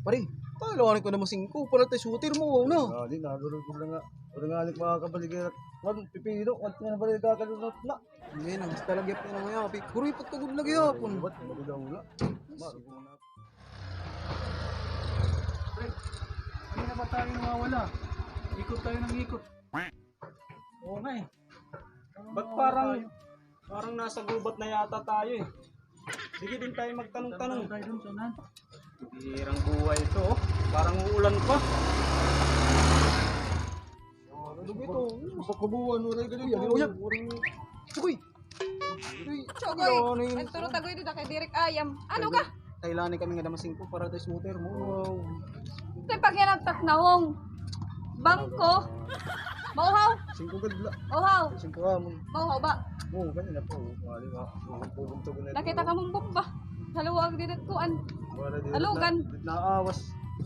Pare, talawanin ko naman 5 para tayo shooter mo, no? Di nagulog ko lang nga. Wala nga alik mga kabaligyan. Wan, pipilo. Wan, na balik kakalunot na. Hindi, nang talagyap na naman yapi. Kuri, pagkagod lagi yapon. Ba't magula-ula? Marugo na. Pre, ano na ba tayo mawawala? Ikot tayo ng ikot. Oo nga eh. Ba't parang nasa gubat na yata tayo eh. Sige din tayo magtanong-tanong. Tayo dun, Sonan. Bihirang buhay ito oh. Parang uulan pa. Ano ba ito? Pagkabuhan mo rin ganyan. Uyak! Uy! Uy! Chogoy, Ano yun? nagturo tagoy dito kay Direk Ayam. Ano ka? Kailangan kami nga naman 5 para tayo shooter mo. Wow! Ito yung pagyanagtak na hong. Bangko. Mauhaw. 5 gadla. Mauhaw. 5 hamon. Mauhaw ba? Oo, ganyan na po. Mali nga. Pugong-tugon na ito. Nakita ka mong bumba. Haluwag din at kuan. Wala di- Alugan. di- Naawas.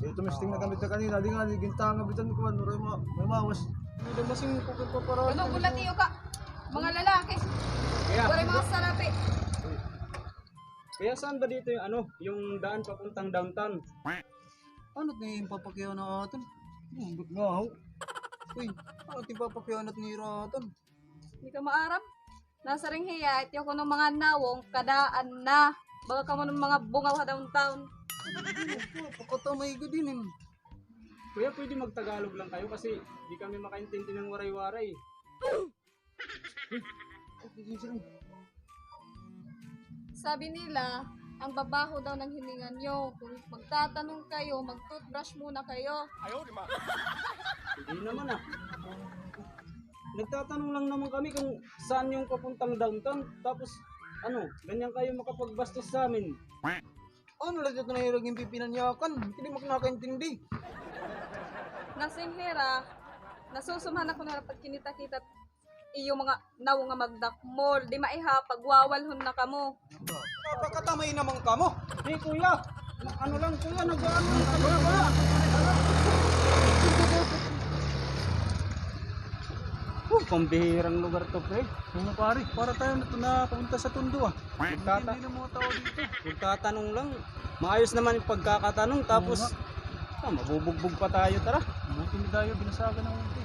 Ito misting na kami ta kanina. Di nga, di ginta nga bitan ko. Ano rin may mawas. Hindi naman 5 ka para. Ano bulatiyo ka? Mga lalaki. Kaya, Pare mga sarapi. kaya saan ba dito yung ano, yung daan papuntang downtown? Ano yung papakyaw na aton? Nga ho. Uy! Ano yung papakyaw na ni Raton? Hindi ka maaram. Nasa ring hiya, itiyo ko ng mga nawong kadaan na. Baga ka mo ng mga bungaw sa downtown. Pagkatamay ko din eh. Kuya, pwede magtagalog lang kayo kasi di kami makaintindi ng waray-waray. Sabi nila, ang babaho daw ng hininga nyo. Kung magtatanong kayo, mag-toothbrush muna kayo. Hindi naman ah. Nagtatanong lang naman kami kung saan yung papuntang downtown. Tapos, ano, ganyan kayo makapagbastos sa amin. Ano lang ito na yung pipinanyakan? Hindi mo nakakaintindi. Nasinghera, nasusumhan ako na pag kinita-kita iyo mga nawo nga magdakmol. Di maiha, pagwawalhon na kamo. Napakatamay naman ka mo. Hey kuya, ano lang kuya, nag-ano lang ba? Pambihirang lugar to pre. Mga pare, para tayo na papunta sa tundo ah. Nagtata Hindi na mga tao dito. Magtatanong lang. Maayos naman yung pagkakatanong tapos mabubugbog pa tayo, tara. Buti ni Dayo, binasaga ng unti.